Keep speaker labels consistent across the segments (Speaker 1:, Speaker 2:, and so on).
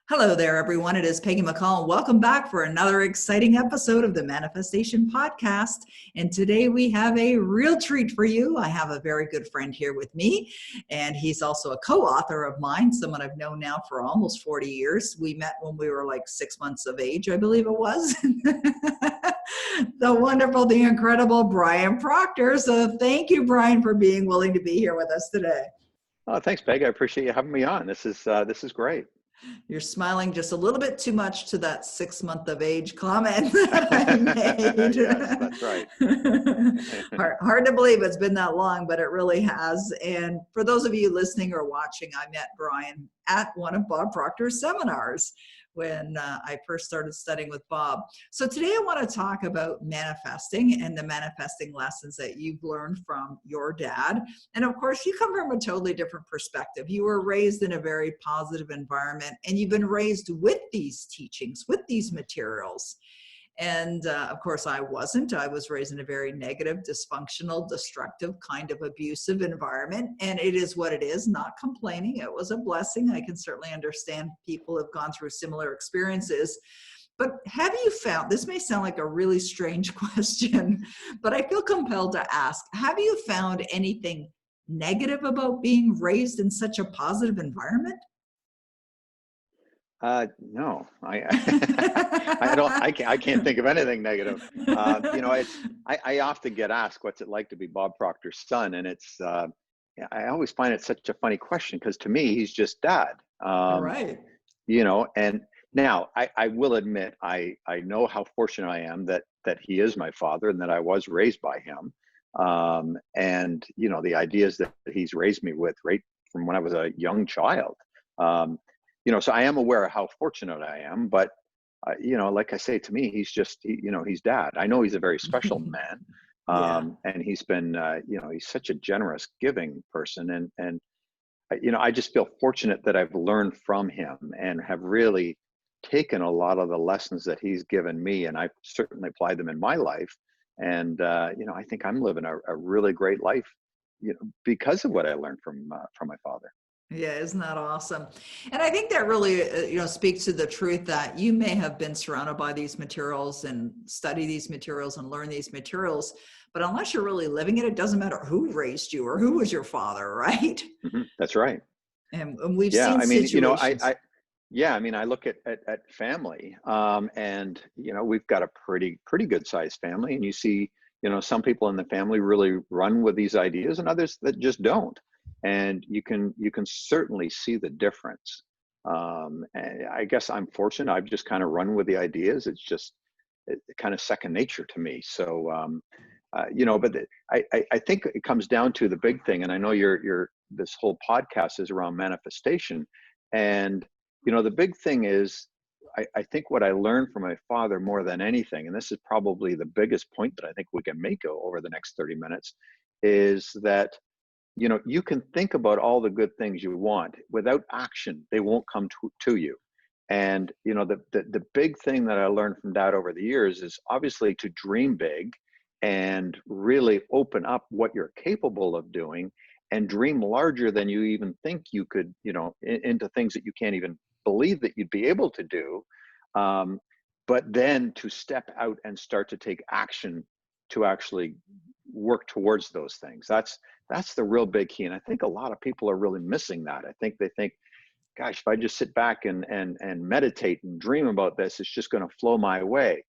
Speaker 1: Hello there, everyone. It is Peggy McColl. Welcome back for another exciting episode of the Manifestation Podcast. And today we have a real treat for you. I have a very good friend here with me, and he's also a co-author of mine, someone I've known now for almost 40 years. We met when we were like 6 months of age, I believe it was. The wonderful, the incredible Brian Proctor. So thank you, Brian, for being willing to be here with us today.
Speaker 2: Oh, thanks, Peg. I appreciate you having me on. This is great.
Speaker 1: You're smiling just a little bit too much to that 6 month of age comment that I made.
Speaker 2: Yes, that's right.
Speaker 1: Hard to believe it's been that long, but it really has. And for those of you listening or watching, I met Brian at one of Bob Proctor's seminars when I first started studying with Bob. So today I want to talk about manifesting and the manifesting lessons that you've learned from your dad. And of course, you come from a totally different perspective. You were raised in a very positive environment, and you've been raised with these teachings, with these materials. And of course, I wasn't. I was raised in a very negative, dysfunctional, destructive, kind of abusive environment. And it is what it is, not complaining. It was a blessing. I can certainly understand people have gone through similar experiences. But have you found, this may sound like a really strange question, but I feel compelled to ask, have you found anything negative about being raised in such a positive environment?
Speaker 2: No, I can't think of anything negative. I often get asked, what's it like to be Bob Proctor's son? And I always find it such a funny question, because to me, he's just dad.
Speaker 1: Right.
Speaker 2: And now I will admit, I know how fortunate I am that he is my father and that I was raised by him. And the ideas that he's raised me with right from when I was a young child. So I am aware of how fortunate I am, but like I say, to me, he's just, he's dad. I know he's a very special man. And he's been, he's such a generous, giving person. And I just feel fortunate that I've learned from him and have really taken a lot of the lessons that he's given me, and I've certainly applied them in my life. And, I think I'm living a really great life, because of what I learned from my father.
Speaker 1: Yeah, isn't that awesome? And I think that really, speaks to the truth that you may have been surrounded by these materials and study these materials and learn these materials, but unless you're really living it, it doesn't matter who raised you or who was your father, right?
Speaker 2: Mm-hmm. That's right.
Speaker 1: And we've seen situations.
Speaker 2: I look at family, and we've got a pretty good sized family, and you see, some people in the family really run with these ideas, and others that just don't. And you can certainly see the difference. And I guess I'm fortunate. I've just kind of run with the ideas. It's kind of second nature to me. So, but I think it comes down to the big thing. And I know this whole podcast is around manifestation. And, the big thing is, I think what I learned from my father more than anything, and this is probably the biggest point that I think we can make over the next 30 minutes, is that you can think about all the good things you want. Without action, they won't come to you. And, the big thing that I learned from Dad over the years is obviously to dream big and really open up what you're capable of doing, and dream larger than you even think you could, into things that you can't even believe that you'd be able to do. But then to step out and start to take action to actually work towards those things. That's the real big key. And I think a lot of people are really missing that. I think they think, gosh, if I just sit back and meditate and dream about this, it's just going to flow my way.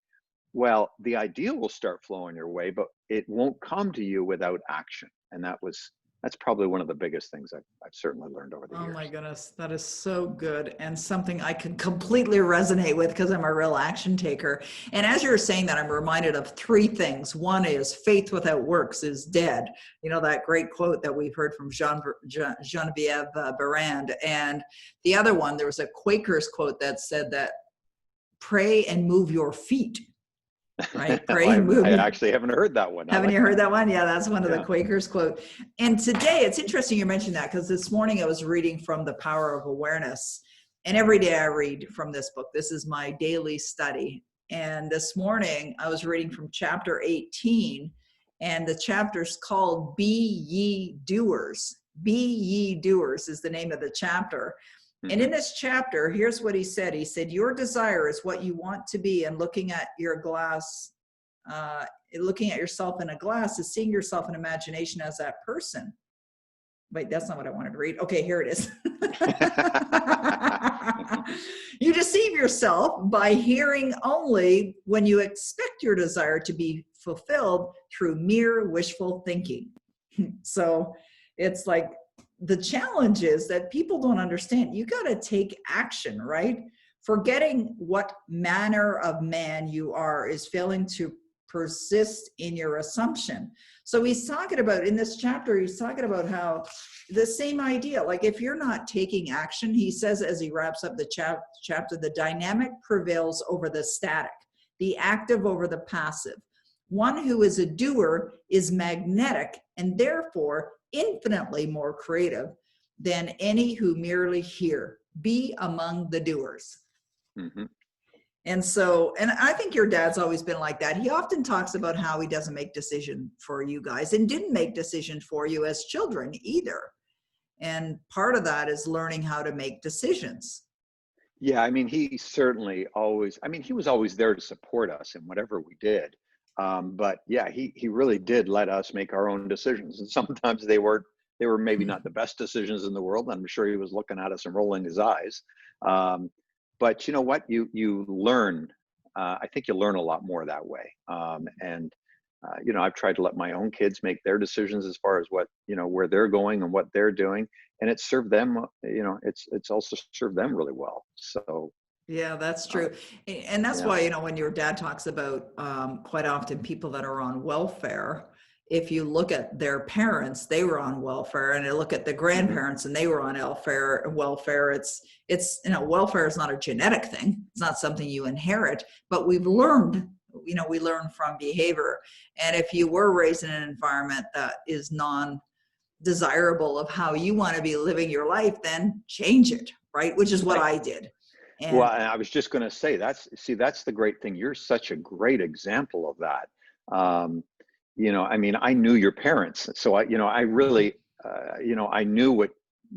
Speaker 2: Well, the idea will start flowing your way, but it won't come to you without action. And that's probably one of the biggest things I've certainly learned over the years.
Speaker 1: Oh my goodness, that is so good, and something I can completely resonate with, because I'm a real action taker. And as you're saying that, I'm reminded of three things. One is faith without works is dead. That great quote that we've heard from Genevieve Barand. And the other one, there was a Quaker's quote that said that pray and move your feet. Right? Pray and move.
Speaker 2: I actually haven't heard that one.
Speaker 1: Haven't you heard that one? Yeah, that's one of the Quakers quote. And today, it's interesting you mentioned that, because this morning I was reading from The Power of Awareness. And every day I read from this book. This is my daily study. And this morning I was reading from chapter 18, and the chapter's called Be Ye Doers. Be Ye Doers is the name of the chapter. And in
Speaker 2: Hmm.
Speaker 1: this chapter, here's what he said. He said, your desire is what you want to be, and looking at your glass, looking at yourself in a glass is seeing yourself in imagination as that person. Wait, that's not what I wanted to read. Okay, here it is. You deceive yourself by hearing only when you expect your desire to be fulfilled through mere wishful thinking. So it's like the challenge is that people don't understand. You got to take action, right? Forgetting what manner of man you are is failing to persist in your assumption. So he's talking about, in this chapter, he's talking about how the same idea, like if you're not taking action, he says as he wraps up the chapter, the dynamic prevails over the static, the active over the passive. One who is a doer is magnetic and therefore infinitely more creative than any who merely hear. Be among the doers.
Speaker 2: Hmm.
Speaker 1: And so, and I think your dad's always been like that. He often talks about how he doesn't make decisions for you guys and didn't make decisions for you as children either. And part of that is learning how to make decisions.
Speaker 2: Yeah, I mean, he certainly always, I mean, he was always there to support us in whatever we did. But yeah, he really did let us make our own decisions. And sometimes they were maybe not the best decisions in the world. I'm sure he was looking at us and rolling his eyes. Um, but you know what? You learn, I think you learn a lot more that way. And you know, I've tried to let my own kids make their decisions as far as what, you know, where they're going and what they're doing, and it's served them, you know, it's also served them really well. So
Speaker 1: Yeah, that's
Speaker 2: uh,
Speaker 1: true. And that's
Speaker 2: yeah.
Speaker 1: why, you know, when your dad talks about quite often people that are on welfare, if you look at their parents, they were on welfare, and you look at the
Speaker 2: Hmm.
Speaker 1: grandparents and they were on welfare. It's, you know, welfare is not a genetic thing. It's not something you inherit, but we've learned, you know, we learn from behavior. And if you were raised in an environment that is non-desirable of how you want to be living your life, then change it, right? Which is what
Speaker 2: Right.
Speaker 1: I did.
Speaker 2: Well,
Speaker 1: And
Speaker 2: and I was just going to say that's the great thing. You're such a great example of that. Um, you know, I mean, I knew your parents, so I, you know, I really, you know, I knew what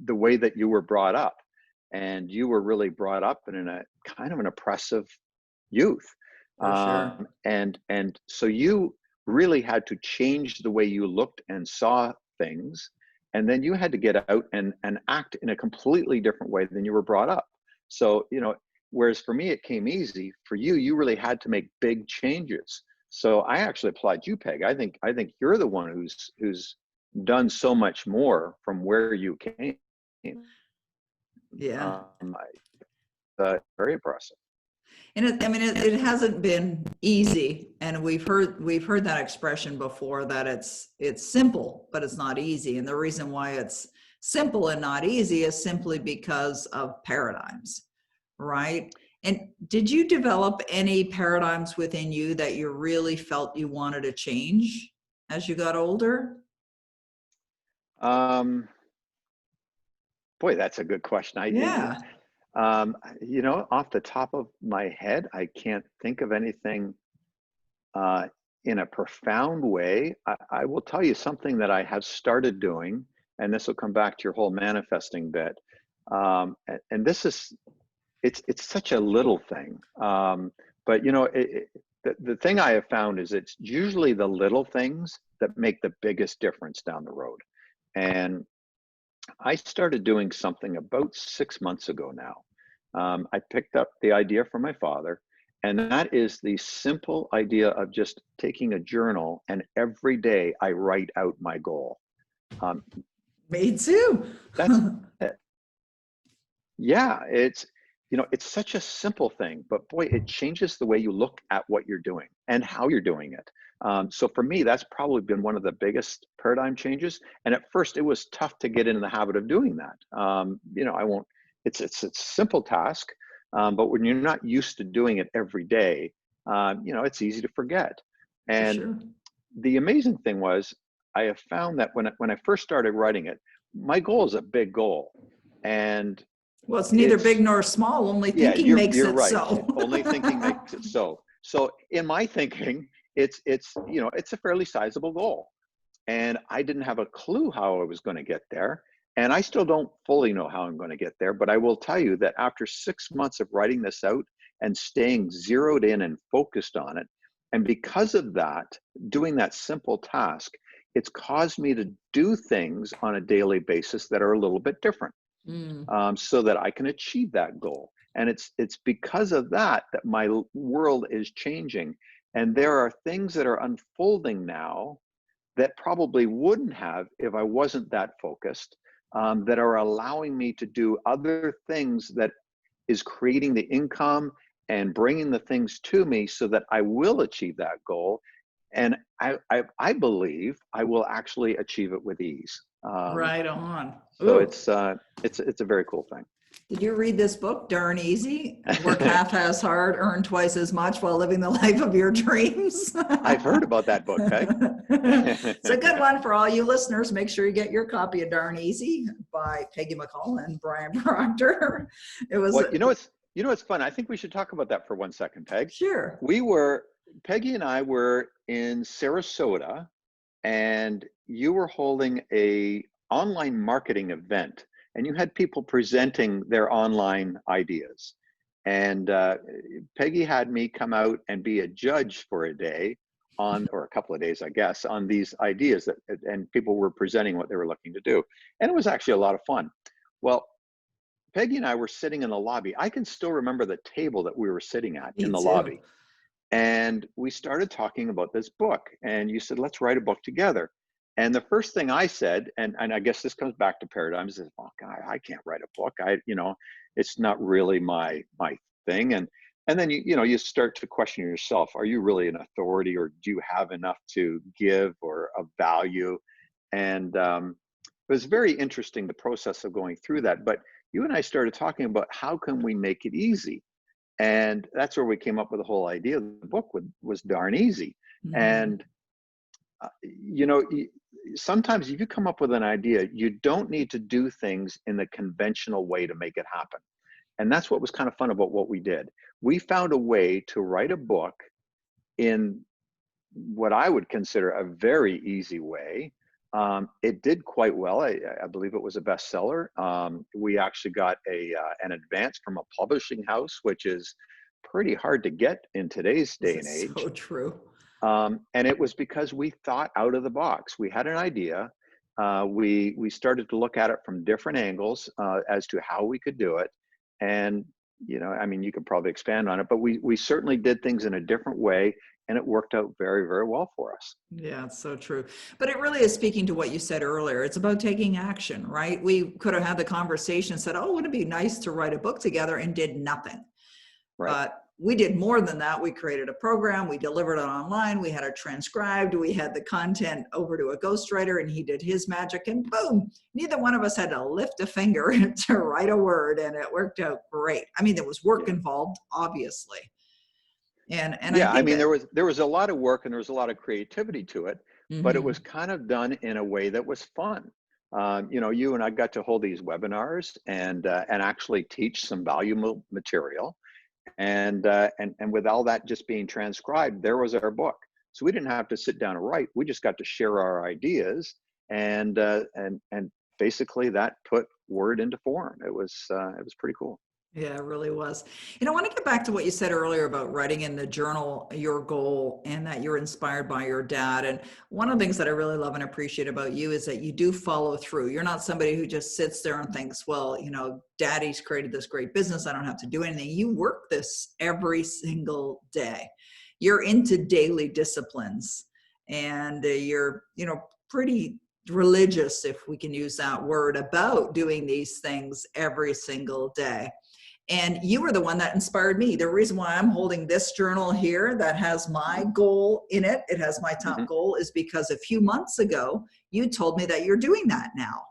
Speaker 2: the way that you were brought up, and you were really brought up in a kind of an oppressive youth,
Speaker 1: for sure.
Speaker 2: and so you really had to change the way you looked and saw things, and then you had to get out and act in a completely different way than you were brought up. So, you know, whereas for me it came easy, for you, you really had to make big changes. So I actually applaud you, Peg. I think you're the one who's done so much more from where you came.
Speaker 1: Yeah.
Speaker 2: Very impressive.
Speaker 1: And I mean, it hasn't been easy. And we've heard that expression before, that it's simple, but it's not easy. And the reason why it's simple and not easy is simply because of paradigms, right? And did you develop any paradigms within you that you really felt you wanted to change as you got older?
Speaker 2: Um, Boy, that's a good question.
Speaker 1: Yeah,
Speaker 2: You know, off the top of my head, I can't think of anything uh, in a profound way. I will tell you something that I have started doing, and this will come back to your whole manifesting bit. And this is, it's such a little thing, but you know, the thing I have found is it's usually the little things that make the biggest difference down the road. And I started doing something about 6 months ago now. I picked up the idea from my father, and that is the simple idea of just taking a journal, and every day I write out my goal. Um,
Speaker 1: me too.
Speaker 2: that's it. Yeah, it's, you know, it's such a simple thing, but boy, it changes the way you look at what you're doing and how you're doing it. So for me, that's probably been one of the biggest paradigm changes. And at first, it was tough to get into the habit of doing that. You know, I won't. It's a simple task, but when you're not used to doing it every day, you know, it's easy to forget.
Speaker 1: For
Speaker 2: And
Speaker 1: sure.
Speaker 2: the amazing thing was, I have found that when I first started writing it, my goal is a big goal, and
Speaker 1: Well, it's neither big
Speaker 2: it's,
Speaker 1: nor small, only
Speaker 2: yeah,
Speaker 1: thinking makes
Speaker 2: you're
Speaker 1: it
Speaker 2: right.
Speaker 1: so.
Speaker 2: Only thinking makes it so. So in my thinking, it's you know, it's a fairly sizable goal, and I didn't have a clue how I was going to get there. And I still don't fully know how I'm going to get there, but I will tell you that after 6 months of writing this out and staying zeroed in and focused on it, and because of that, doing that simple task, it's caused me to do things on a daily basis that are a little bit different,
Speaker 1: Mm.
Speaker 2: so that I can achieve that goal. And it's because of that that my world is changing. And there are things that are unfolding now that probably wouldn't have if I wasn't that focused, that are allowing me to do other things that is creating the income and bringing the things to me so that I will achieve that goal. And I believe I will actually achieve it with ease.
Speaker 1: Right on.
Speaker 2: So
Speaker 1: Ooh.
Speaker 2: it's a very cool thing.
Speaker 1: Did you read this book, Darn Easy? Work half as hard, earn twice as much while living the life of your dreams.
Speaker 2: I've heard about that book, Peg.
Speaker 1: It's a good one for all you listeners. Make sure you get your copy of Darn Easy by Peggy McColl and Brian Proctor. It was
Speaker 2: Well, it's fun. I think we should talk about that for 1 second, Peg.
Speaker 1: Sure.
Speaker 2: Peggy and I were in Sarasota, and you were holding a online marketing event, and you had people presenting their online ideas. And Peggy had me come out and be a judge for a day or a couple of days, I guess, on these ideas and people were presenting what they were looking to do. And it was actually a lot of fun. Well, Peggy and I were sitting in the lobby. I can still remember the table that we were sitting at
Speaker 1: Me
Speaker 2: in the
Speaker 1: too.
Speaker 2: lobby. And we started talking about this book. And you said, let's write a book together. And the first thing I said, and I guess this comes back to paradigms, is, oh God, I can't write a book. It's not really my thing. And then you start to question yourself, are you really an authority, or do you have enough to give or of value? And it was very interesting, the process of going through that. But you and I started talking about how can we make it easy? And that's where we came up with the whole idea of the book was Darn Easy.
Speaker 1: Mhm.
Speaker 2: And sometimes if you come up with an idea, you don't need to do things in the conventional way to make it happen. And that's what was kind of fun about what we did. We found a way to write a book in what I would consider a very easy way. It did quite well. I believe it was a bestseller. We actually got an advance from a publishing house, which is pretty hard to get in today's day and
Speaker 1: This is
Speaker 2: age.
Speaker 1: so true.
Speaker 2: And it was because we thought out of the box. We had an idea. We started to look at it from different angles as to how we could do it. And, you could probably expand on it, but we certainly did things in a different way, and it worked out very, very well for us.
Speaker 1: Yeah, it's so true. But it really is speaking to what you said earlier. It's about taking action, right? We could have had the conversation and said, oh, wouldn't it be nice to write a book together, and did nothing.
Speaker 2: Right.
Speaker 1: But we did more than that. We created a program, we delivered it online, we had it transcribed, we had the content over to a ghostwriter, and he did his magic, and boom, neither one of us had to lift a finger to write a word, and it worked out great. I mean, there was work involved, obviously. And
Speaker 2: Yeah,
Speaker 1: I think
Speaker 2: there was a lot of work and there was a lot of creativity to it, but it
Speaker 1: Mhm.
Speaker 2: was kind of done in a way that was fun. You and I got to hold these webinars and actually teach some valuable material. And with all that just being transcribed, there was our book. So we didn't have to sit down and write. We just got to share our ideas, and basically that put word into form. It was pretty cool.
Speaker 1: Yeah, it really was. I want to get back to what you said earlier about writing in the journal your goal, and that you're inspired by your dad. And one of the things that I really love and appreciate about you is that you do follow through. You're not somebody who just sits there and thinks, well, daddy's created this great business, I don't have to do anything. You work this every single day. You're into daily disciplines, and you're, pretty religious, if we can use that word, about doing these things every single day. And you were the one that inspired me. The reason why I'm holding this journal here that has my goal in it, it has my top goal, is because a few months ago, you told me that you're doing that now.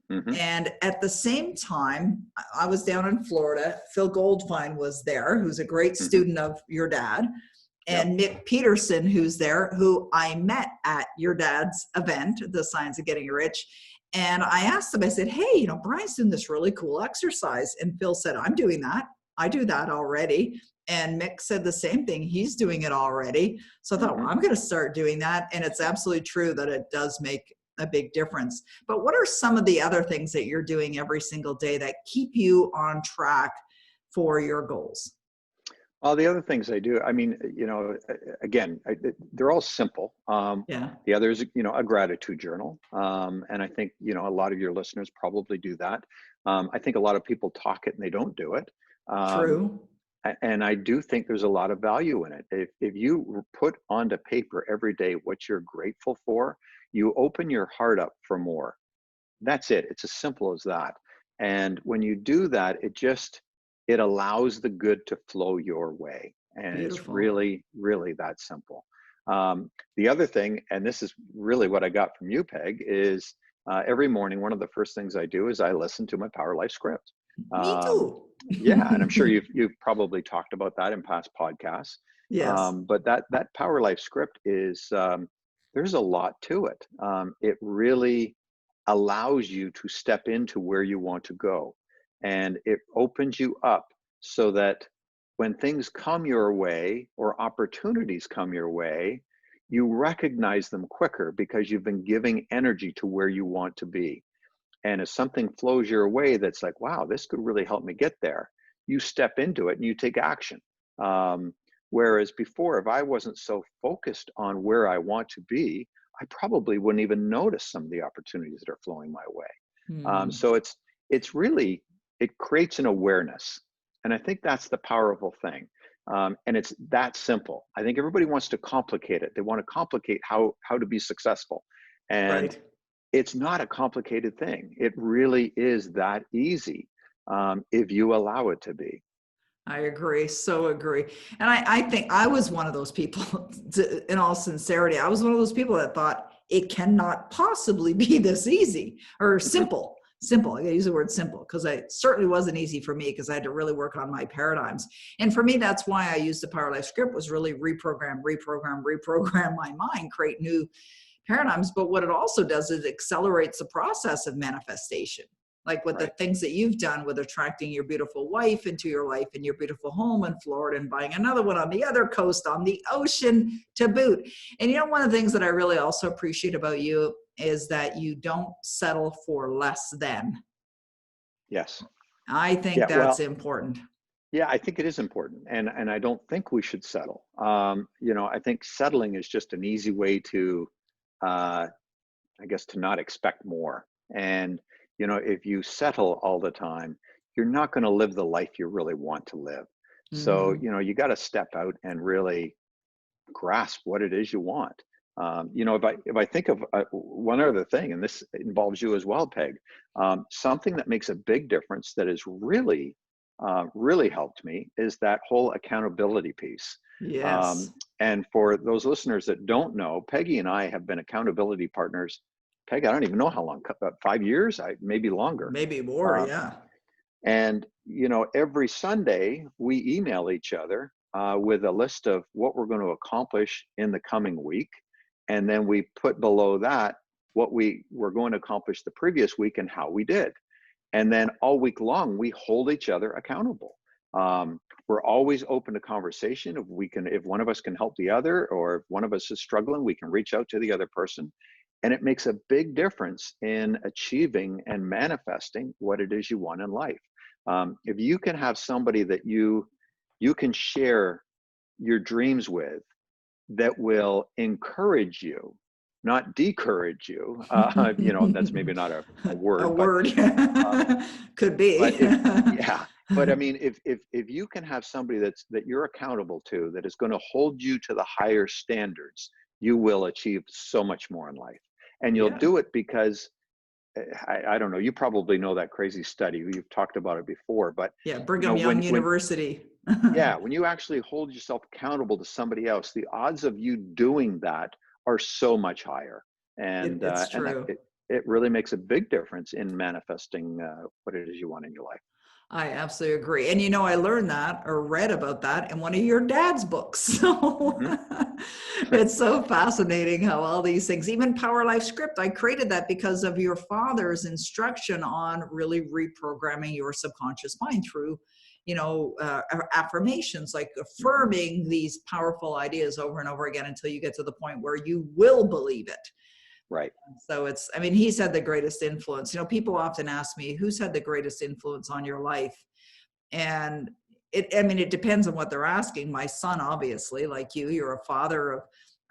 Speaker 1: And at the same time, I was down in Florida. Phil Goldfine was there, who's a great student of your dad. And Mick Peterson, who's there, who I met at your dad's event, The Science of Getting Rich. And I asked him, I said, hey, Brian's doing this really cool exercise. And Phil said, I'm doing that. I do that already. And Mick said the same thing. He's doing it already. So I thought, well, I'm going to start doing that. And it's absolutely true that it does make a big difference. But what are some of the other things that you're doing every single day that keep you on track for your goals?
Speaker 2: All the other things I do, I mean, again, they're all simple.
Speaker 1: Yeah,
Speaker 2: The others, a gratitude journal. And I think, a lot of your listeners probably do that. I think a lot of people talk it and they don't do it. Um,
Speaker 1: true.
Speaker 2: and I do think there's a lot of value in it. If you put onto paper every day what you're grateful for, you open your heart up for more. That's it. It's as simple as that. And when you do that, it allows the good to flow your way. And it's
Speaker 1: Beautiful.
Speaker 2: really, really that simple. The other thing, and this is really what I got from you, Peg, is every morning, one of the first things I do is I listen to my Power Life script.
Speaker 1: Me
Speaker 2: Um,
Speaker 1: too.
Speaker 2: yeah, and I'm sure you've probably talked about that in past podcasts.
Speaker 1: Yes.
Speaker 2: But that Power Life script is there's a lot to it. It really allows you to step into where you want to go, and it opens you up so that when things come your way or opportunities come your way, you recognize them quicker because you've been giving energy to where you want to be. And if something flows your way that's like, wow, this could really help me get there, you step into it and you take action. Um, Whereas before, if I wasn't so focused on where I want to be, I probably wouldn't even notice some of the opportunities that are flowing my way.
Speaker 1: Hmm.
Speaker 2: So it's really, it creates an awareness. And I think that's the powerful thing. And it's that simple. I think everybody wants to complicate it. They want to complicate how to be successful. And
Speaker 1: Right.
Speaker 2: it's not a complicated thing. It really is that easy if you allow it to be.
Speaker 1: I agree. So agree. And I think I was one of those people, in all sincerity, I was one of those people that thought it cannot possibly be this easy or
Speaker 2: Mhm.
Speaker 1: simple. Simple. I use the word simple because it certainly wasn't easy for me because I had to really work on my paradigms. And for me, that's why I used the Power Life script was really reprogram my mind, create new paradigms. But what it also does is it accelerates the process of manifestation. Like with the
Speaker 2: Right.
Speaker 1: things that you've done with attracting your beautiful wife into your life and your beautiful home in Florida and buying another one on the other coast on the ocean to boot. And one of the things that I really also appreciate about you is that you don't settle for less than.
Speaker 2: Yes.
Speaker 1: I think
Speaker 2: Yeah.
Speaker 1: that's
Speaker 2: Well,
Speaker 1: important.
Speaker 2: yeah, I think it is important, and I don't think we should settle. I think settling is just an easy way to, uh, I guess, to not expect more. And if you settle all the time, you're not going to live the life you really want to live. So
Speaker 1: Hmm.
Speaker 2: you got to step out and really grasp what it is you want. If I think of one other thing, and this involves you as well, Peg, something that makes a big difference that has really, really helped me is that whole accountability piece.
Speaker 1: Yes.
Speaker 2: Um, and for those listeners that don't know, Peggy and I have been accountability partners. Peg, I don't even know how long, 5 years, maybe longer.
Speaker 1: Maybe more.
Speaker 2: Uh,
Speaker 1: Yeah.
Speaker 2: and, every Sunday we email each other with a list of what we're going to accomplish in the coming week. And then we put below that what we were going to accomplish the previous week and how we did. And then all week long, we hold each other accountable. We're always open to conversation. If one of us can help the other, or if one of us is struggling, we can reach out to the other person. And it makes a big difference in achieving and manifesting what it is you want in life. If you can have somebody that you can share your dreams with, that will encourage you, not decourage you. That's maybe not a
Speaker 1: A
Speaker 2: word,
Speaker 1: word.
Speaker 2: um,
Speaker 1: Could be.
Speaker 2: but if yeah, but I mean, if you can have somebody that you're accountable to, that is going to hold you to the higher standards, you will achieve so much more in life. And you'll
Speaker 1: Yeah.
Speaker 2: do it because I don't know, you probably know that crazy study. You've talked about it before, but
Speaker 1: Yeah. Brigham Young
Speaker 2: when
Speaker 1: University.
Speaker 2: yeah, when you actually hold yourself accountable to somebody else, the odds of you doing that are so much higher.
Speaker 1: It's
Speaker 2: And that
Speaker 1: true.
Speaker 2: it really makes a big difference in manifesting what it is you want in your life.
Speaker 1: I absolutely agree. And I learned that or read about that in one of your dad's books. So
Speaker 2: Hmm.
Speaker 1: it's so fascinating how all these things, even Power Life Script, I created that because of your father's instruction on really reprogramming your subconscious mind through, affirmations, like
Speaker 2: Hmm.
Speaker 1: affirming these powerful ideas over and over again until you get to the point where you will believe it.
Speaker 2: Right.
Speaker 1: So it's, I mean, he's had the greatest influence. You know, people often ask me, who's had the greatest influence on your life? And I mean, it depends on what they're asking. My son, obviously, like you're a father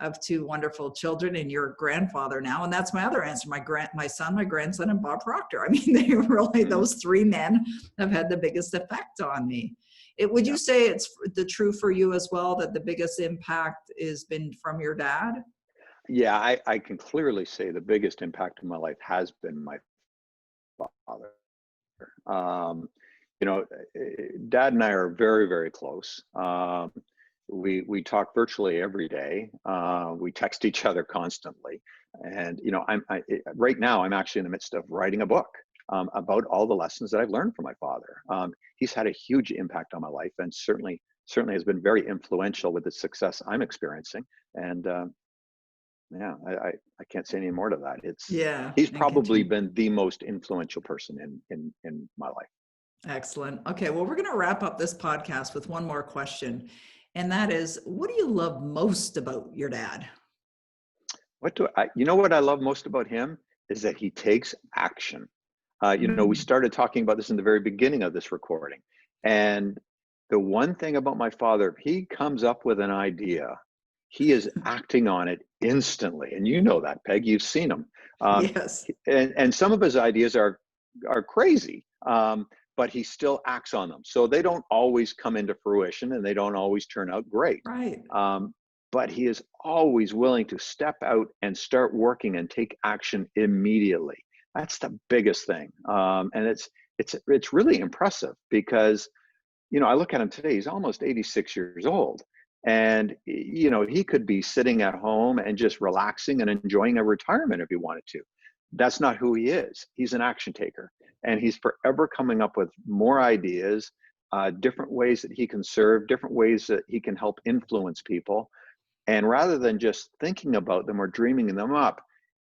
Speaker 1: of two wonderful children, and you're a grandfather now. And that's my other answer. My son, my grandson, and Bob Proctor. I mean, they really, those three men have had the biggest effect on me. Would you say it's the true for you as well, that the biggest impact has been from your dad?
Speaker 2: Yeah, I can clearly say the biggest impact in my life has been my father. Um, Dad and I are very, very close. We talk virtually every day. We text each other constantly, and right now I'm actually in the midst of writing a book about all the lessons that I've learned from my father. He's had a huge impact on my life, and certainly has been very influential with the success I'm experiencing. And yeah, I can't say any more to that.
Speaker 1: Yeah,
Speaker 2: He's
Speaker 1: and
Speaker 2: probably
Speaker 1: continue.
Speaker 2: been the most influential person in my life.
Speaker 1: Excellent. Okay, well, we're going to wrap up this podcast with one more question. And that is, what do you love most about your dad?
Speaker 2: You know what I love most about him is that he takes action. We
Speaker 1: Mm,
Speaker 2: started talking about this in the very beginning of this recording. And the one thing about my father, if he comes up with an idea, he is acting on it instantly. And you know that, Peg, you've seen him. Um,
Speaker 1: yes,
Speaker 2: and some of his ideas are crazy, but he still acts on them. So they don't always come into fruition and they don't always turn out great.
Speaker 1: right.
Speaker 2: Um, but he is always willing to step out and start working and take action immediately. That's the biggest thing, and it's really impressive because I look at him today. He's almost 86 years old, and he could be sitting at home and just relaxing and enjoying a retirement if he wanted to. That's not who he is. He's an action taker, and he's forever coming up with more ideas, different ways that he can serve, different ways that he can help influence people. And rather than just thinking about them or dreaming them up,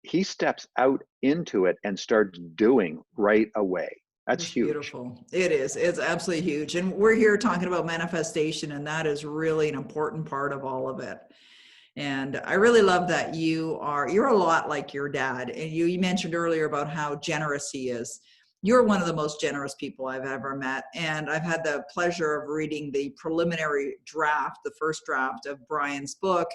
Speaker 2: he steps out into it and starts doing right away. That's
Speaker 1: That's
Speaker 2: huge.
Speaker 1: beautiful. It is. It's absolutely huge. And we're here talking about manifestation, and that is really an important part of all of it. And I really love that you're a lot like your dad. And you mentioned earlier about how generous he is. You're one of the most generous people I've ever met. And I've had the pleasure of reading the preliminary draft, the first draft of Brian's book.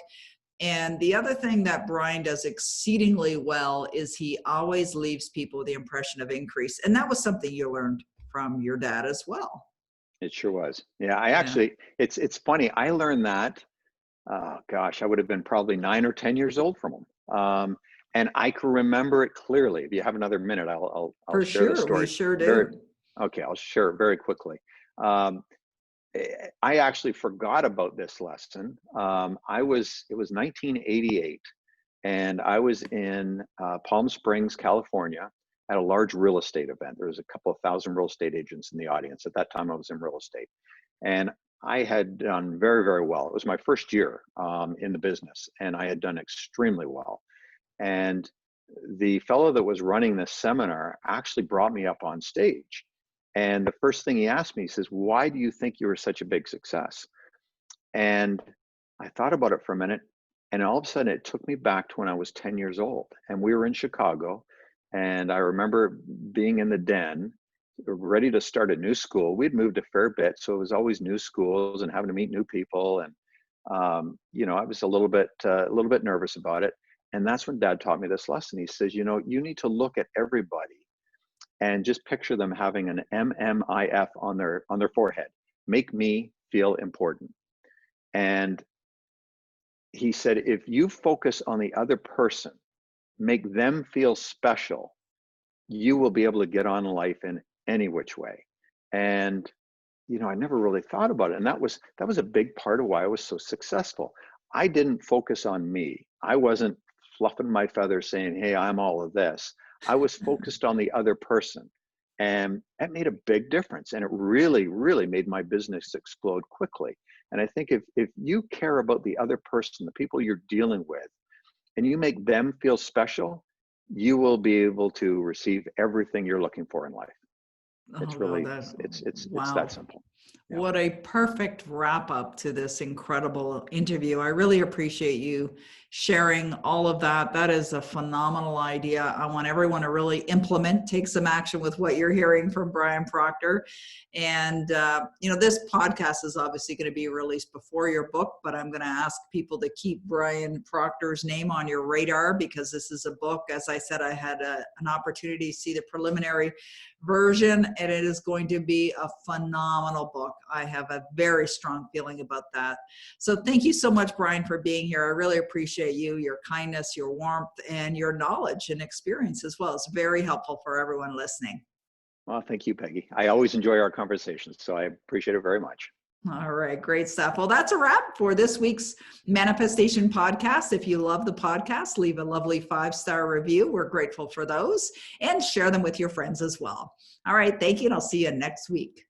Speaker 1: And the other thing that Brian does exceedingly well is he always leaves people with the impression of increase. And that was something you learned from your dad as well.
Speaker 2: It sure was. Yeah,
Speaker 1: Yeah.
Speaker 2: it's funny. I learned that, gosh, I would have been probably 9 or 10 years old from him. And I can remember it clearly. If you have another minute, I'll
Speaker 1: For
Speaker 2: share the
Speaker 1: sure. We
Speaker 2: story
Speaker 1: sure
Speaker 2: very,
Speaker 1: do.
Speaker 2: okay, I'll share it very quickly. Um, I actually forgot about this lesson. It was 1988, and I was in Palm Springs, California, at a large real estate event. There was a couple of thousand real estate agents in the audience. At that time, I was in real estate, and I had done very, very well. It was my first year in the business, and I had done extremely well. And the fellow that was running this seminar actually brought me up on stage. And the first thing he asked me, he says, "Why do you think you were such a big success?" And I thought about it for a minute. And all of a sudden, it took me back to when I was 10 years old. And we were in Chicago. And I remember being in the den, ready to start a new school. We'd moved a fair bit. So it was always new schools and having to meet new people. And, I was a little bit nervous about it. And that's when Dad taught me this lesson. He says, you need to look at everybody and just picture them having an MMIF on their forehead. Make me feel important. And he said, if you focus on the other person, make them feel special, you will be able to get on in life in any which way. And I never really thought about it. And that was a big part of why I was so successful. I didn't focus on me. I wasn't fluffing my feathers saying, "Hey, I'm all of this." I was focused on the other person. And that made a big difference. And it really, really made my business explode quickly. And I think if you care about the other person, the people you're dealing with, and you make them feel special, you will be able to receive everything you're looking for in life.
Speaker 1: Oh,
Speaker 2: It's
Speaker 1: wow.
Speaker 2: really, it's that
Speaker 1: Wow.
Speaker 2: simple. Yeah.
Speaker 1: What a perfect wrap up to this incredible interview. I really appreciate you sharing all of that. That is a phenomenal idea. I want everyone to really implement, take some action with what you're hearing from Brian Proctor. And, this podcast is obviously going to be released before your book, but I'm going to ask people to keep Brian Proctor's name on your radar, because this is a book, as I said, I had an opportunity to see the preliminary version, and it is going to be a phenomenal book. I have a very strong feeling about that. So thank you so much, Brian, for being here. I really appreciate you, your kindness, your warmth, and your knowledge and experience as well. It's very helpful for everyone listening.
Speaker 2: Well, thank you, Peggy. I always enjoy our conversations, so I appreciate it very much.
Speaker 1: All right, great stuff. Well, that's a wrap for this week's Manifestation podcast. If you love the podcast, leave a lovely 5-star review. We're grateful for those, and share them with your friends as well. All right, thank you, and I'll see you next week.